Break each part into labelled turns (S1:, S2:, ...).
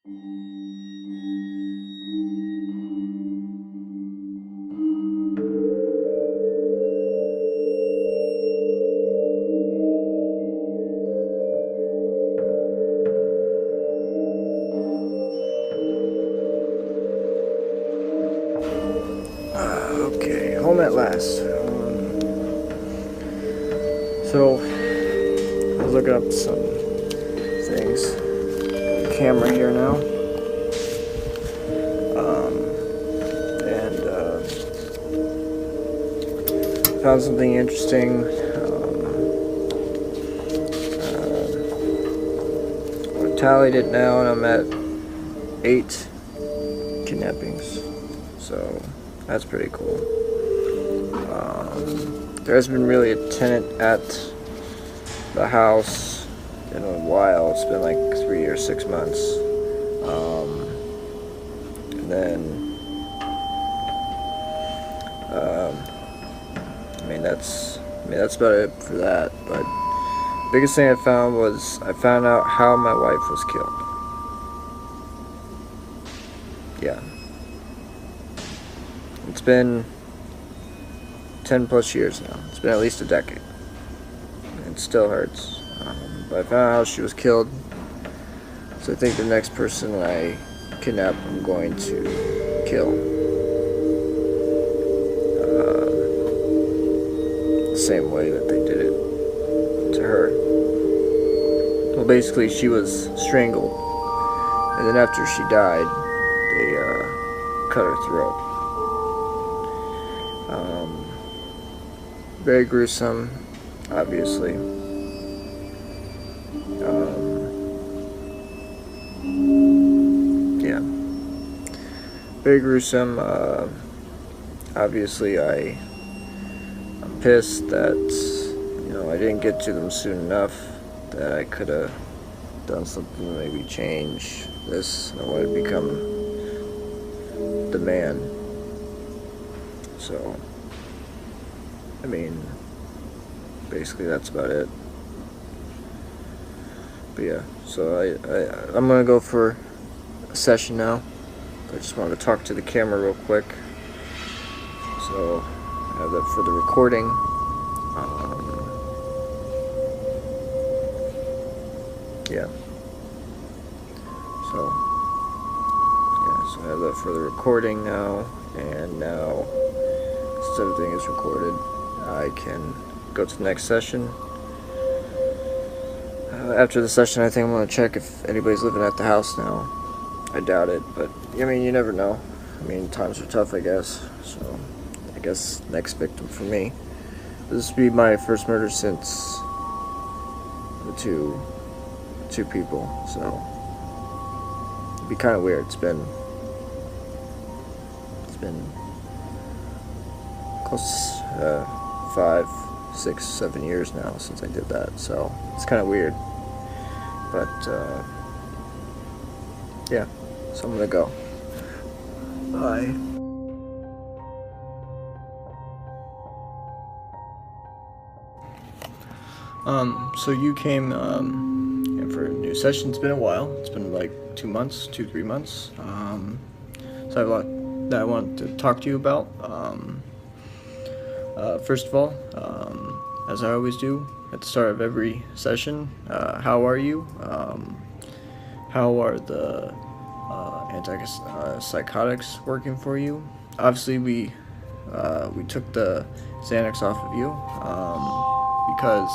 S1: Okay, home at last. So, I was looking up some things. Got the camera here now. And found something interesting. I tallied it now, and I'm at 8 kidnappings. So, that's pretty cool. There hasn't been really a tenant at the house in a while. It's been like 3 or 6 months. And then, that's about it for that. But biggest thing I found was I found out how my wife was killed. Yeah. It's been 10 plus years now. It's been at least a decade. It still hurts. But I found out how she was killed. So I think the next person I kidnap, I'm going to kill. The same way that they did it to her. Well, basically, she was strangled. And then after she died, they cut her throat. Very gruesome, obviously. Yeah. Very gruesome. Obviously, I'm pissed that, I didn't get to them soon enough, that I could have done something to maybe change this. I want to become the man. So, basically that's about it. But yeah, so I'm gonna go for a session now. I just wanted to talk to the camera real quick. So I have that for the recording. Yeah. So I have that for the recording now, and now since everything is recorded, I can go to the next session. After the session, I think I'm going to check if anybody's living at the house now. I doubt it, but you never know. Times are tough, I guess. So I guess next victim for me. This will be my first murder since the two people, so it'd be kind of weird. It's been close 5, 6, 7 years now since I did that, so it's kind of weird. But yeah, so I'm gonna go. Bye. So you came for a new session. It's been a while. It's been like 2 months, 2-3 months. So I have a lot that I want to talk to you about. First of all, as I always do at the start of every session, how are you? How are the antipsychotics working for you? Obviously, we took the Xanax off of you because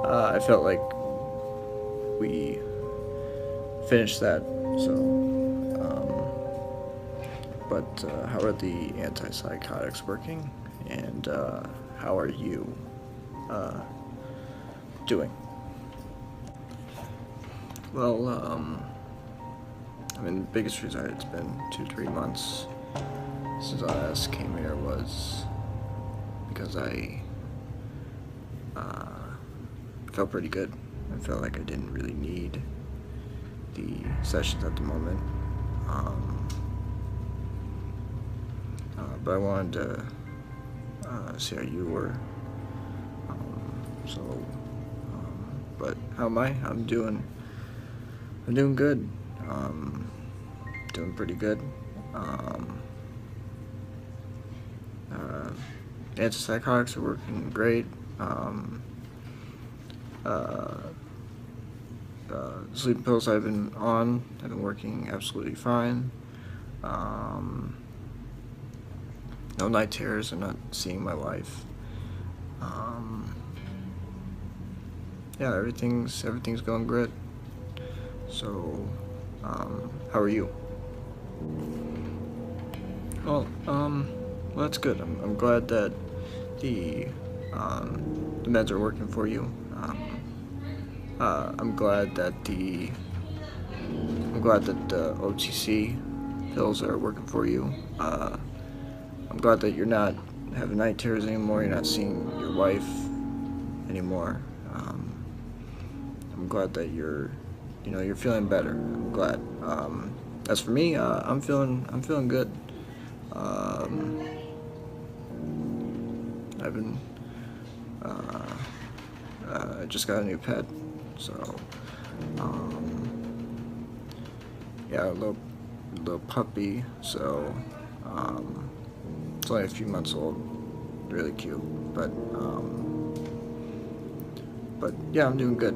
S1: I felt like we finished that. So, but how are the antipsychotics working? And how are you doing? Well, the biggest reason it's been 2-3 months since I last came here was because I felt pretty good. I felt like I didn't really need the sessions at the moment. But I wanted to see how you were. But how am I? I'm doing good. Doing pretty good. Antipsychotics are working great. Sleeping pills I've been on have been working absolutely fine. No night terrors. I'm not seeing my wife. Yeah, everything's going good. So, how are you? Well, that's good. I'm glad that the meds are working for you. I'm glad that the OTC pills are working for you. I'm glad that you're not having night terrors anymore. You're not seeing your wife anymore. I'm glad that you're feeling better. I'm glad. As for me, I'm feeling good. I've been I just got a new pet, so yeah, a little puppy. So it's only a few months old, really cute. But yeah, I'm doing good.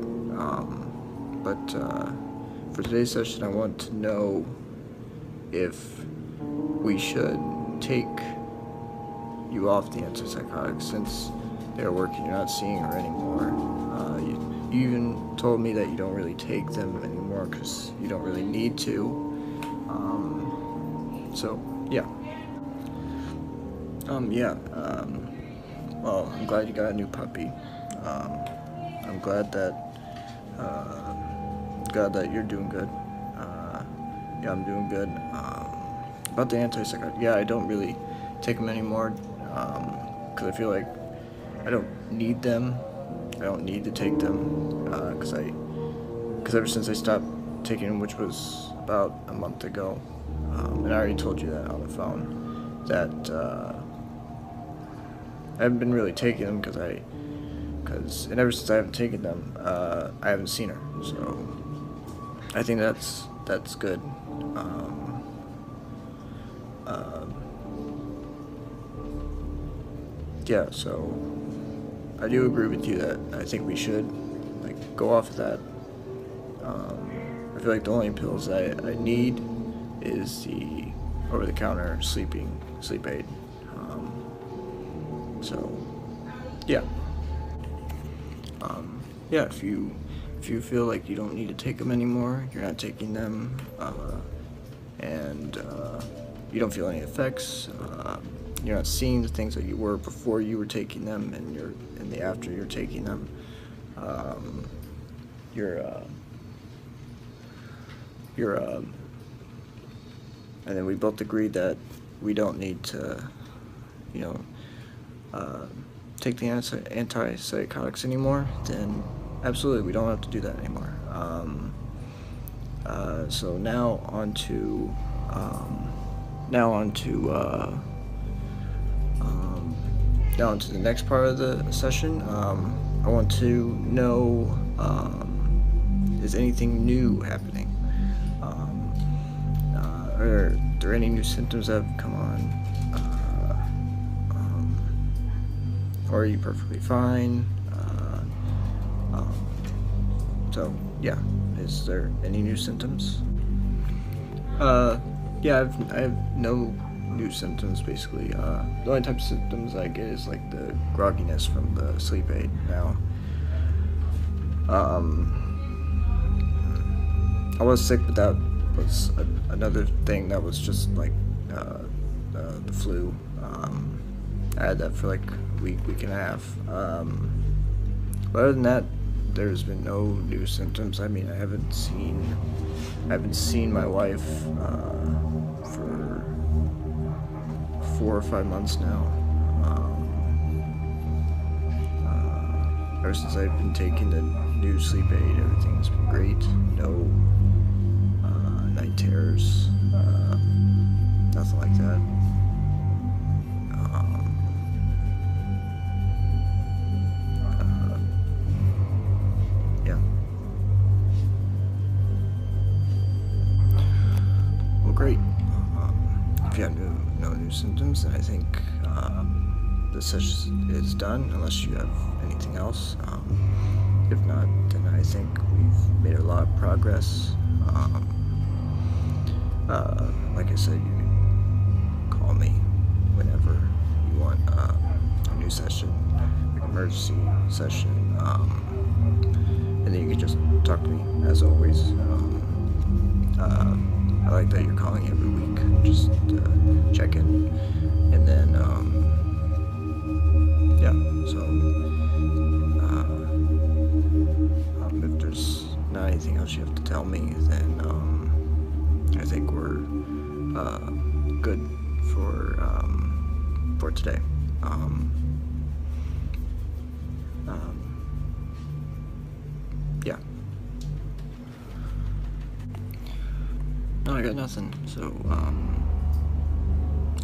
S1: For today's session, I want to know if we should take you off the antipsychotics since they're working. You're not seeing her anymore. You even told me that you don't really take them anymore because you don't really need to. So yeah. Well, I'm glad you got a new puppy. I'm glad that you're doing good. Yeah, I'm doing good. About the antipsychotic, yeah, I don't really take them anymore because I feel like I don't need them. I don't need to take them because ever since I stopped taking them, which was about a month ago, and I already told you that on the phone, that I haven't been really taking them and ever since I haven't taken them, I haven't seen her. So I think that's good. Yeah, so I do agree with you that I think we should go off of that. I feel like the only pills I need is the over-the-counter sleep aid. So yeah. Yeah, if you feel like you don't need to take them anymore, you're not taking them, and you don't feel any effects, you're not seeing the things that you were before you were taking them, and after you're taking them, and then we both agreed that we don't need to, take the antipsychotics anymore, then absolutely we don't have to do that anymore. So now on to the next part of the session. I want to know, is anything new happening? Are there any new symptoms that have come on? Or are you perfectly fine? So yeah, is there any new symptoms? Yeah, I have no new symptoms basically. The only type of symptoms I get is like the grogginess from the sleep aid now. I was sick, but that was another thing. That was just like the flu. I had that for like a week and a half. But other than that, there's been no new symptoms. I mean, I haven't seen my wife for 4 or 5 months now. Ever since I've been taking the new sleep aid, everything's been great. No night terrors, nothing like that. Yeah. you have no new symptoms, then I think the session is done, unless you have anything else. If not, then I think we've made a lot of progress. Like I said, you can call me whenever you want a new session, like emergency session, and then you can just talk to me as always. I like that you're calling every week, just check in, and then yeah. So if there's not anything else you have to tell me, then I think we're good for today. Yeah. No, I got nothing. So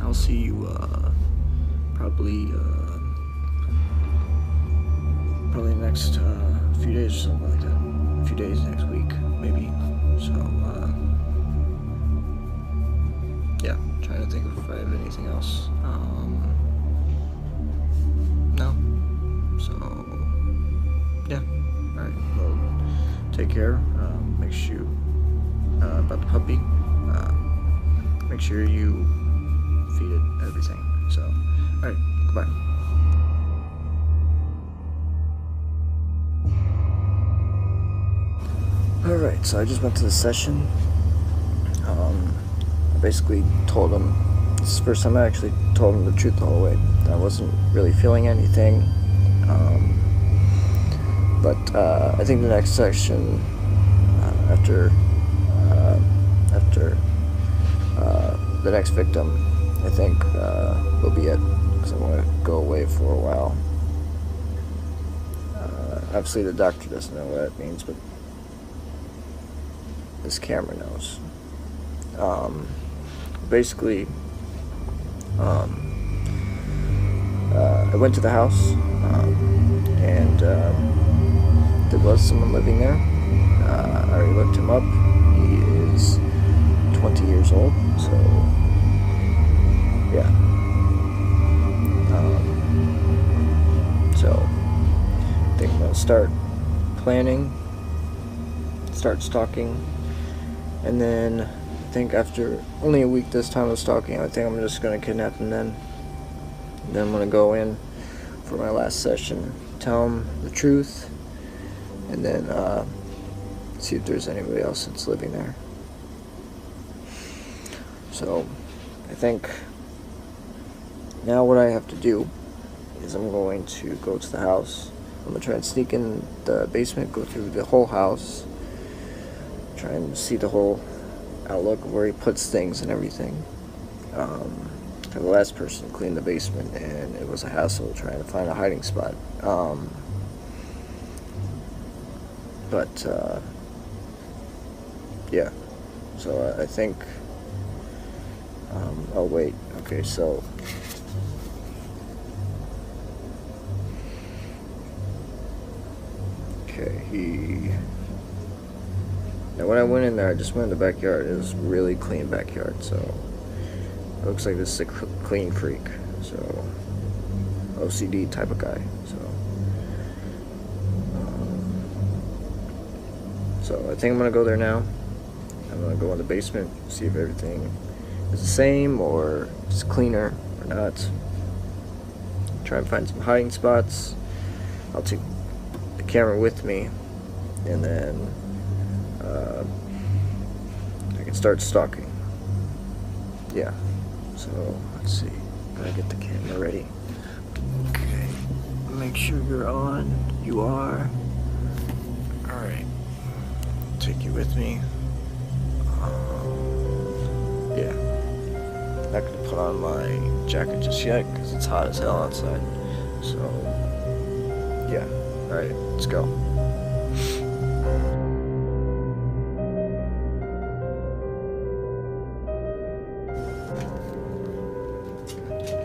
S1: I'll see you probably next few days or something like that. A few days next week, maybe. So yeah, trying to think if I have anything else. No. So yeah. All right. Well, take care. Make sure about the puppy. Make sure you feed it everything. So, all right. Goodbye. Alright, so I just went to the session. I basically told him, this is the first time I actually told him the truth the whole way. I wasn't really feeling anything. But I think the next section, after the next victim, I think will be it, because I want to go away for a while. Obviously the doctor doesn't know what that means, but this camera knows. Basically, I went to the house, and there was someone living there. I already looked him up. He is 20 years old, so yeah. So I think I'm gonna start planning, start stalking. And then, I think after only a week this time of stalking, I think I'm just going to kidnap him then. And then I'm going to go in for my last session, tell him the truth, and then see if there's anybody else that's living there. So, I think now what I have to do is I'm going to go to the house. I'm going to try and sneak in the basement, go through the whole house, try and see the whole outlook of where he puts things and everything. The last person cleaned the basement, and it was a hassle trying to find a hiding spot. But yeah. So I think. Oh wait. Okay. So. Okay. Now when I went in there, I just went in the backyard. It was a really clean backyard, so it looks like this is a clean freak, so OCD type of guy. So I think I'm gonna go there now. I'm gonna go in the basement, see if everything is the same or just cleaner or not. Try and find some hiding spots. I'll take the camera with me, and then I can start stalking. Yeah. So let's see. Gotta get the camera ready. Okay. Make sure you're on. You are. All right. Take you with me. Yeah. Not gonna put on my jacket just yet because it's hot as hell outside. So yeah. All right. Let's go.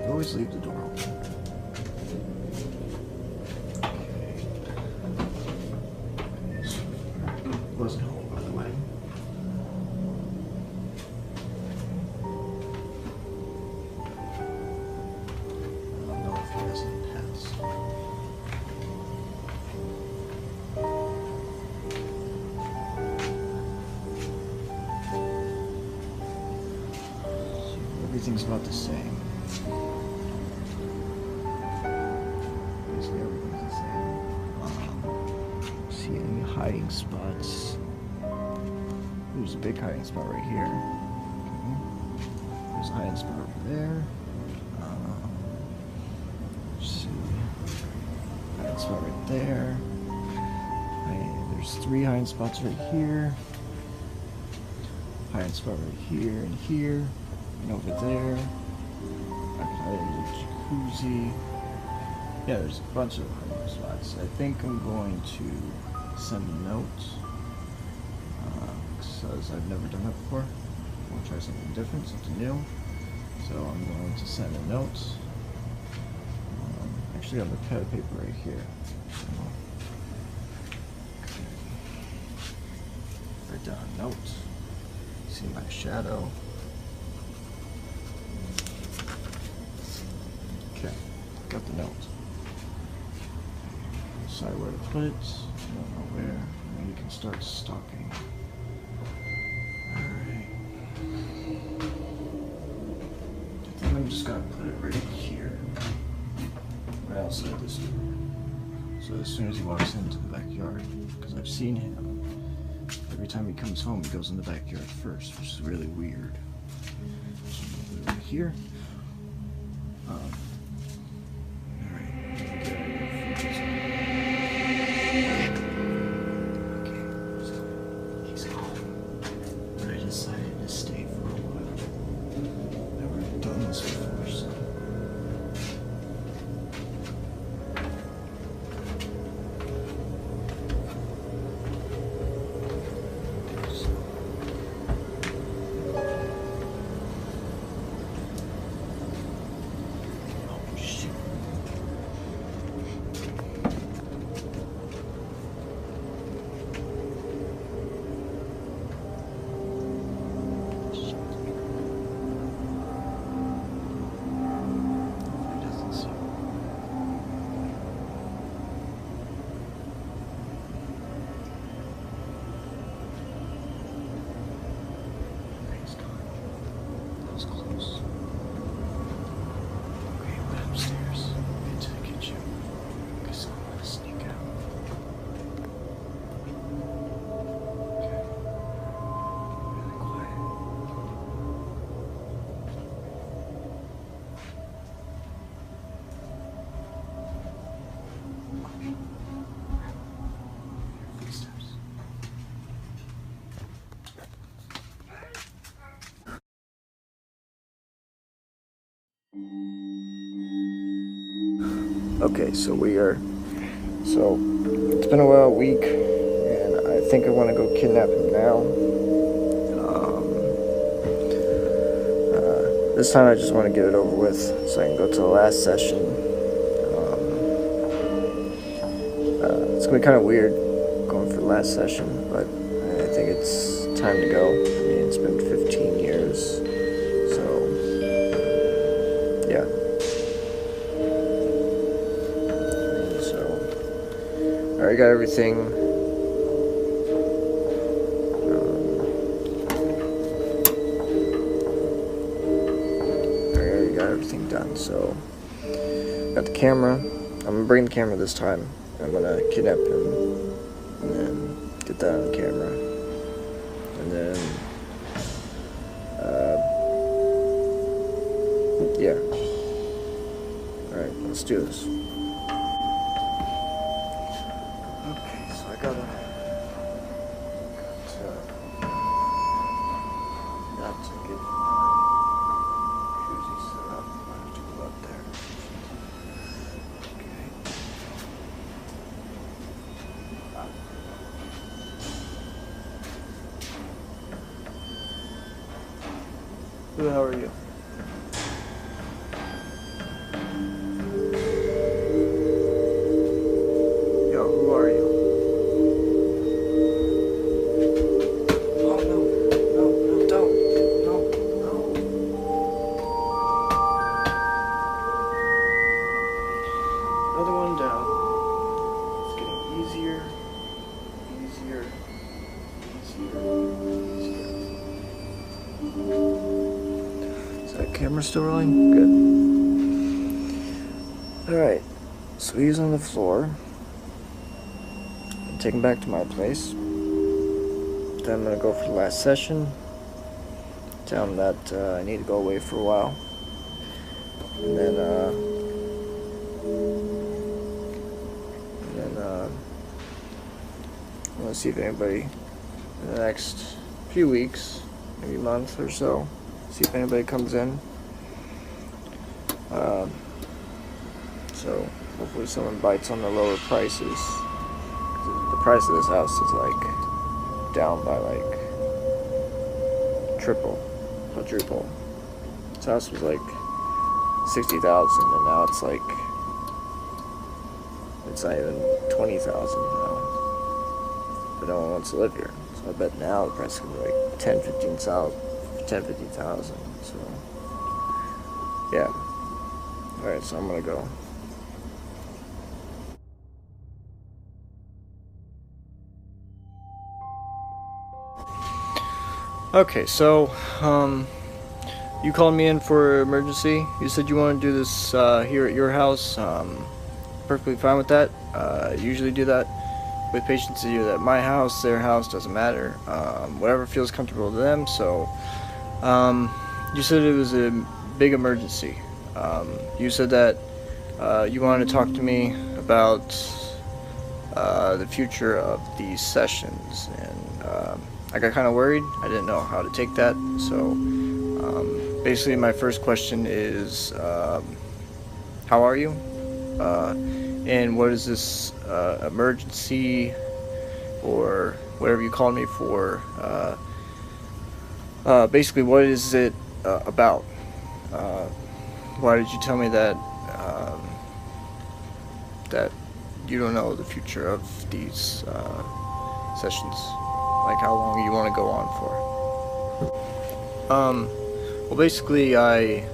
S1: Always leave the door open. Wasn't home, by the way. everything's about the same. Basically everything's the same. See any hiding spots? There's a big hiding spot right here. Okay. There's a hiding spot over there. Let's see. Hiding spot right there. There's 3 hiding spots right here. Hiding spot right here and here. And over there. There's a jacuzzi. Yeah, there's a bunch of hiding spots. I think I'm going to send a note. Because I've never done that before. I want to try something different, something new. So I'm going to send a note. Actually, I have a pad of paper right here. So, okay. Write down a note. See my shadow. Okay, got the note. Decide where to put it. I don't know where. And you can start stalking. I'm just gonna put it right here, right outside this door. So as soon as he walks into the backyard, because I've seen him, every time he comes home, he goes in the backyard first, which is really weird. So I'm gonna put it right here. Okay, so he's home, but I decided to stay for a while. Never done this before, so. Oh shit. Okay, so it's been a week, and I think I want to go kidnap him now. This time I just want to get it over with, so I can go to the last session. It's going to be kind of weird going for the last session, but I think it's time to go. I mean, it's been 15 years, so, yeah. I already got everything. I already got everything done, so got the camera. I'm gonna bring the camera this time. I'm gonna kidnap him and then get that on camera. And then yeah. Alright, let's do this. Got to get my jacuzzi set up. I have to go out there. Okay. Who the hell are you? Yo, who are you? camera still rolling? Good. Alright, so he's on the floor. I'm taking him back to my place. Then I'm gonna go for the last session. Tell him that I need to go away for a while. And then I'm gonna see if anybody in the next few weeks, maybe a month or so, see if anybody comes in. So hopefully someone bites on the lower prices. The price of this house is like down by like triple, quadruple. This house was like 60,000 and now it's like, it's not even 20,000 now. But no one wants to live here. So I bet now the price is going to be like 15,000. So, yeah. Alright, so I'm going to go. Okay, so, you called me in for emergency. You said you want to do this here at your house. Perfectly fine with that. I usually do that with patients either at my house, their house, doesn't matter. Whatever feels comfortable to them. So, you said it was a big emergency. You said that you wanted to talk to me about the future of these sessions, and I got kind of worried. I didn't know how to take that. So, basically, my first question is, how are you? And what is this emergency, or whatever you called me for? Basically, what is it about? Why did you tell me that that you don't know the future of these sessions? Like how long you want to go on for? Well, basically, I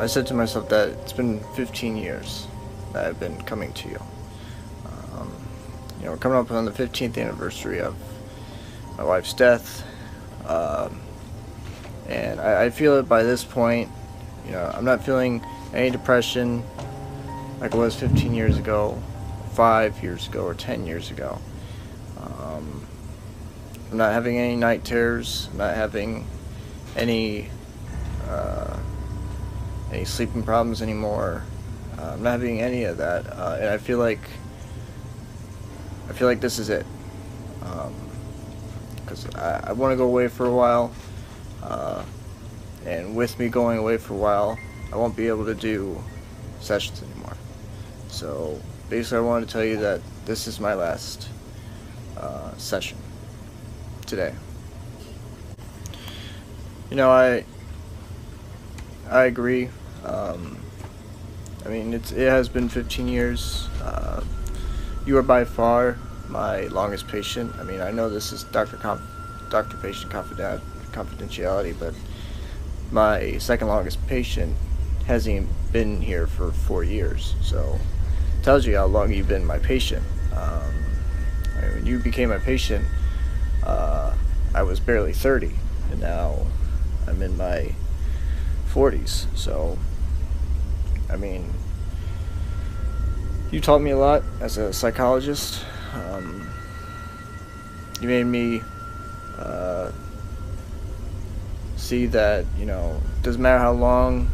S1: said to myself that it's been 15 years that I've been coming to you. You know, we're coming up on the 15th anniversary of my wife's death, and I feel that by this point, you know, I'm not feeling any depression like I was 15 years ago, 5 years ago, or 10 years ago. I'm not having any night terrors. I'm not having any sleeping problems anymore. I'm not having any of that, and I feel like this is it. Because I want to go away for a while, and with me going away for a while, I won't be able to do sessions anymore. So basically, I wanted to tell you that this is my last session today. You know, I agree. I mean, it has been 15 years. You are by far my longest patient. I mean, I know this is doctor-patient confidentiality, but my second longest patient hasn't even been here for 4 years. So, it tells you how long you've been my patient. I mean, when you became my patient, I was barely 30, and now I'm in my 40s. So, I mean, you taught me a lot as a psychologist. You made me see that, you know, it doesn't matter how long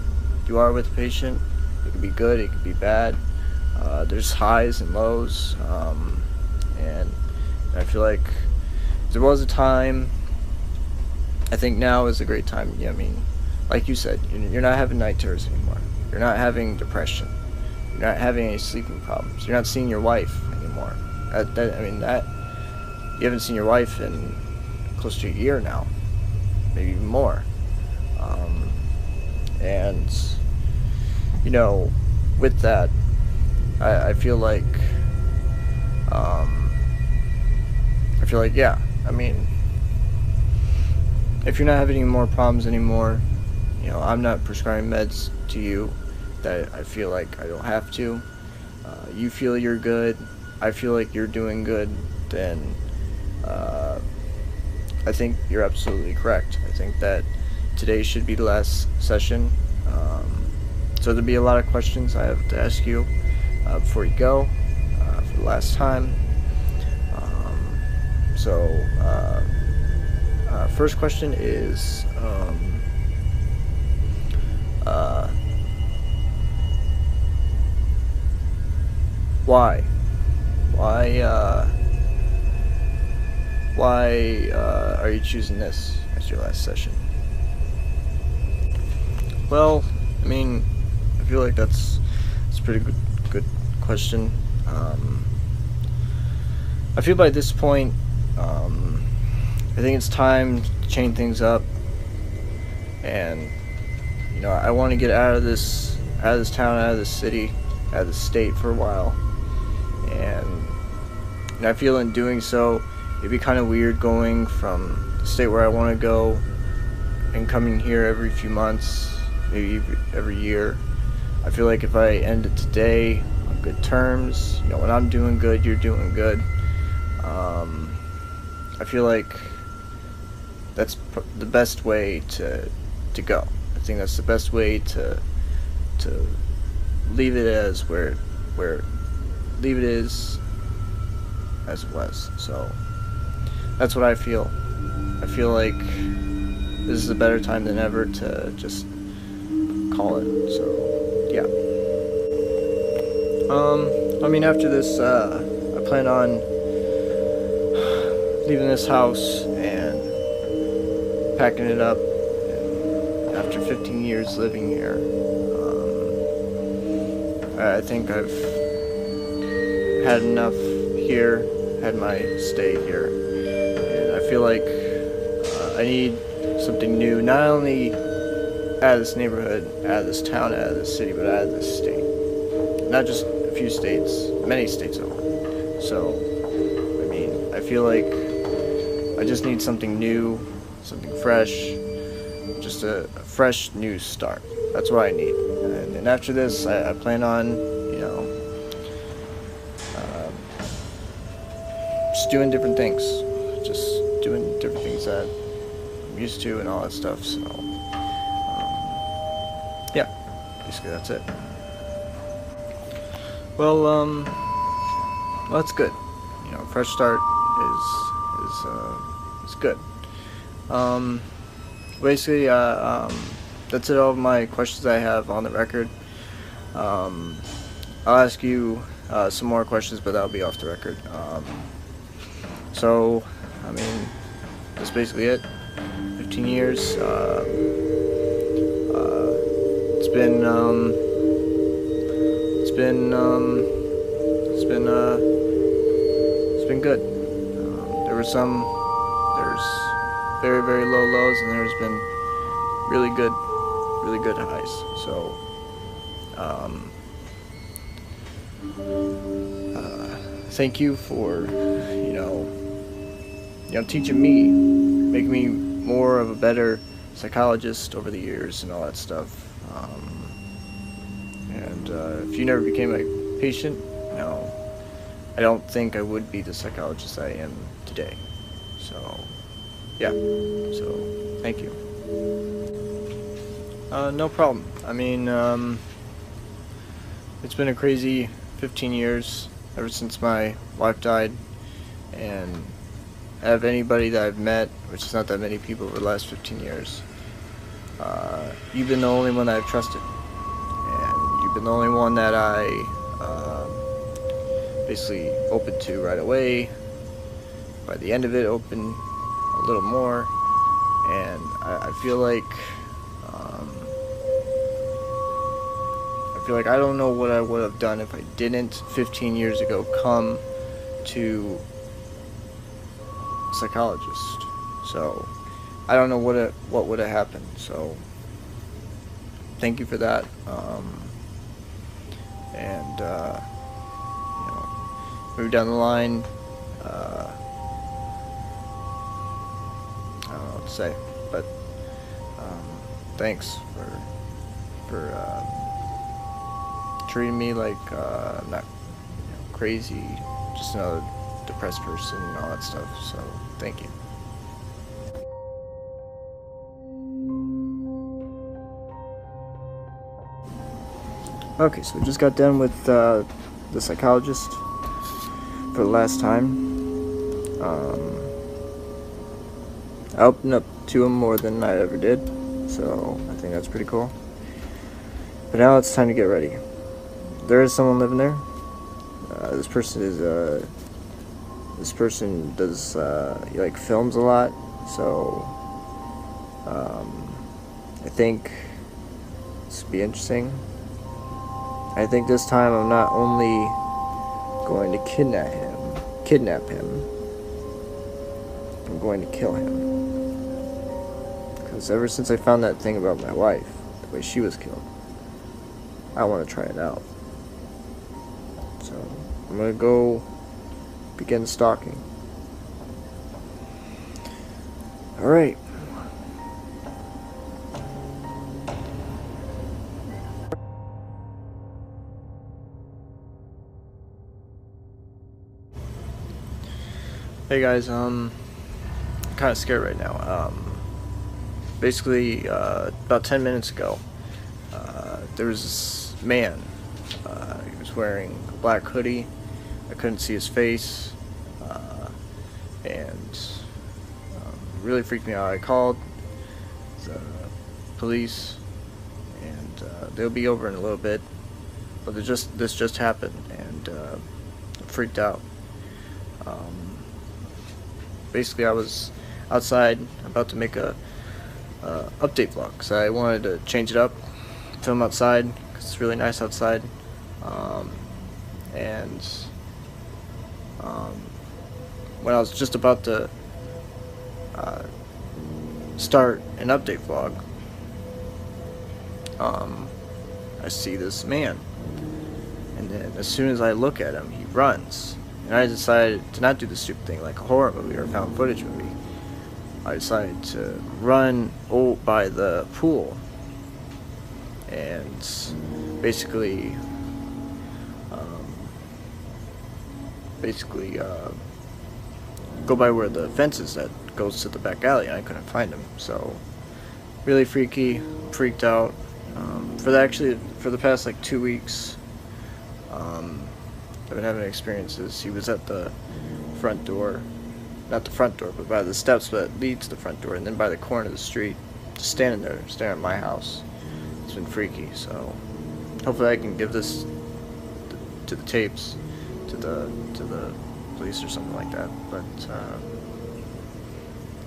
S1: you are with a patient. It could be good, it could be bad. There's highs and lows, and I feel like there was a time. I think now is a great time. Yeah, I mean, like you said, you're not having night terrors anymore. You're not having depression. You're not having any sleeping problems. You're not seeing your wife anymore. I mean, you haven't seen your wife in close to a year now, maybe even more. And you know, with that, I feel like, yeah. I mean, if you're not having any more problems anymore, you know, I'm not prescribing meds to you that I feel like I don't have to. You feel you're good, I feel like you're doing good, then I think you're absolutely correct. I think that today should be the last session. So there'll be a lot of questions I have to ask you before you go for the last time. First question is why? Why are you choosing this as your last session? Well, I mean, I feel like that's a pretty good question. I feel by this point, I think it's time to change things up, and you know, I want to get out of this town, out of this city, out of the state for a while, and I feel in doing so, it'd be kind of weird going from the state where I want to go and coming here every few months, maybe every year. I feel like if I end it today on good terms, you know, when I'm doing good, you're doing good. I feel like that's the best way to go. I think that's the best way to leave it as leave it is as it was. So that's what I feel. I feel like this is a better time than ever to just call it. So yeah. I mean, after this, I plan on leaving this house and packing it up. And after 15 years living here, I think I've had enough here, had my stay here, and I feel like I need something new, not only out of this neighborhood, out of this town, out of this city, but out of this state. Not just a few states, many states over. So, I mean, I feel like I just need something new, something fresh, just a fresh new start. That's what I need. And after this, I plan on, you know, just doing different things. Just doing different things that I'm used to and all that stuff. So, yeah, basically that's it. Well, that's good. You know, fresh start is good. Basically, that's it. All of my questions I have on the record. I'll ask you some more questions, but that'll be off the record. So, I mean, that's basically it. 15 years. It's been good. There's very, very low lows, and there's been really good highs. So, thank you for, you know, teaching me, making me more of a better psychologist over the years and all that stuff. If you never became a patient, no, I don't think I would be the psychologist I am today. So, yeah. So, thank you. No problem. I mean, it's been a crazy 15 years ever since my wife died, and out of anybody that I've met, which is not that many people over the last 15 years, you've been the only one that I've trusted, and you've been the only one that I basically opened to right away. By the end of it, open a little more, and I feel like I don't know what I would have done if I didn't 15 years ago come to a psychologist. So I don't know what would have happened. So thank you for that. And you know, move down the line. I don't know what to say, but thanks for treating me like not crazy, just another depressed person and all that stuff. So thank you. Okay, so we just got done with the psychologist for the last time. I opened up to him more than I ever did, so I think that's pretty cool. But now it's time to get ready. There is someone living there. This person does he like films a lot, so I think this will be interesting. I think this time I'm not only going to kidnap him, I'm going to kill him. Because ever since I found that thing about my wife, the way she was killed, I want to try it out. So I'm going to go begin stalking. Alright. Hey guys, I'm kind of scared right now. Basically, about 10 minutes ago, there was this man. He was wearing a black hoodie. I couldn't see his face, and it really freaked me out. I called the police, and they'll be over in a little bit. But this just happened, and I freaked out. Basically, I was outside about to make a update vlog because I wanted to change it up, film outside because it's really nice outside, and when I was just about to start an update vlog, I see this man, and then as soon as I look at him, he runs. And I decided to not do the stupid thing like a horror movie or a found footage movie. I decided to run by the pool and basically go by where the fence is that goes to the back alley, and I couldn't find him. So really freaked out. For the past like 2 weeks, I've been having experiences. He was at the front door, not the front door, but by the steps that lead to the front door, and then by the corner of the street, just standing there, staring at my house. It's been freaky, so hopefully I can give this to the tapes, to the police or something like that, but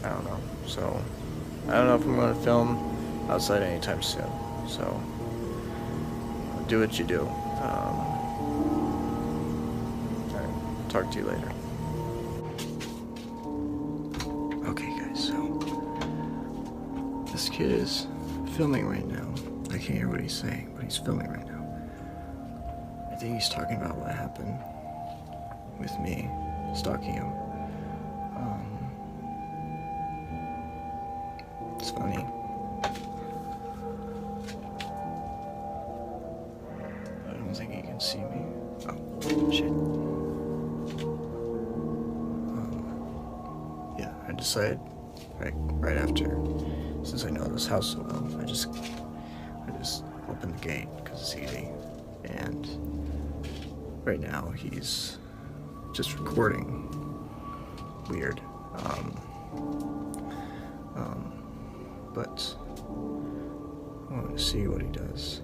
S1: I don't know. So I don't know if I'm going to film outside anytime soon, so do what you do. Talk to you later. Okay guys, so this kid is filming right now. I can't hear what he's saying, but he's filming right now. I think he's talking about what happened with me stalking him. It's funny. I don't think he can see me. Oh, shit. I decided right after, since I know this house so well, I just opened the gate because it's easy, and right now he's just recording. Weird. But I want to see what he does.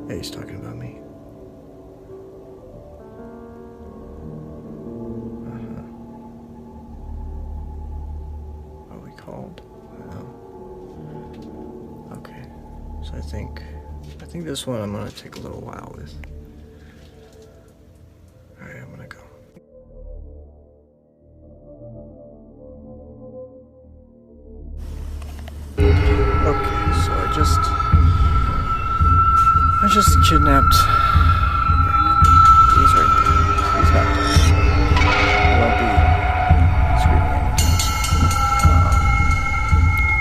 S1: Hey, he's talking about me. Called. Okay, so I think this one I'm gonna take a little while with. All right, I'm gonna go. Okay, so I just kidnapped. He's right there. He's not dead. I won't be screaming anytime soon.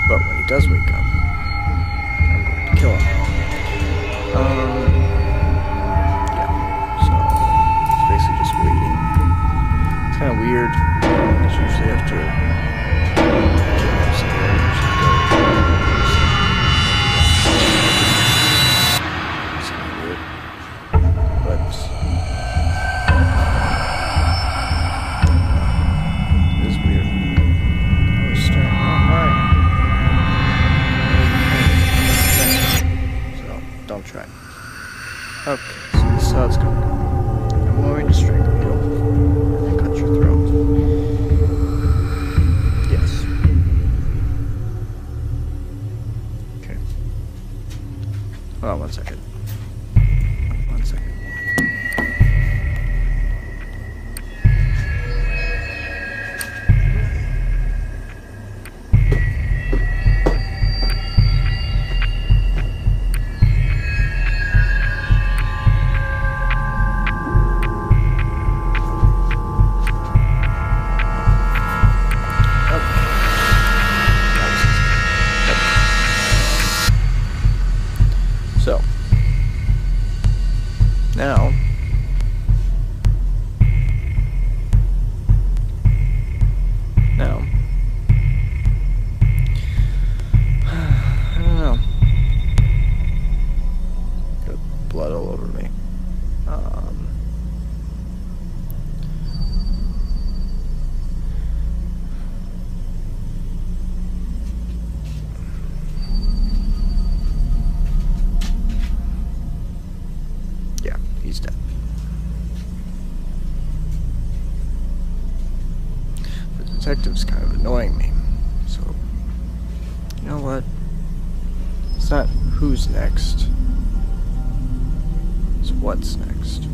S1: But when he does wake up, I'm going to kill him. Yeah, so it's basically just waiting. It's kind of weird, because usually after kidnap somebody, I usually go. detective's kind of annoying me. So, you know what? It's not who's next. It's what's next.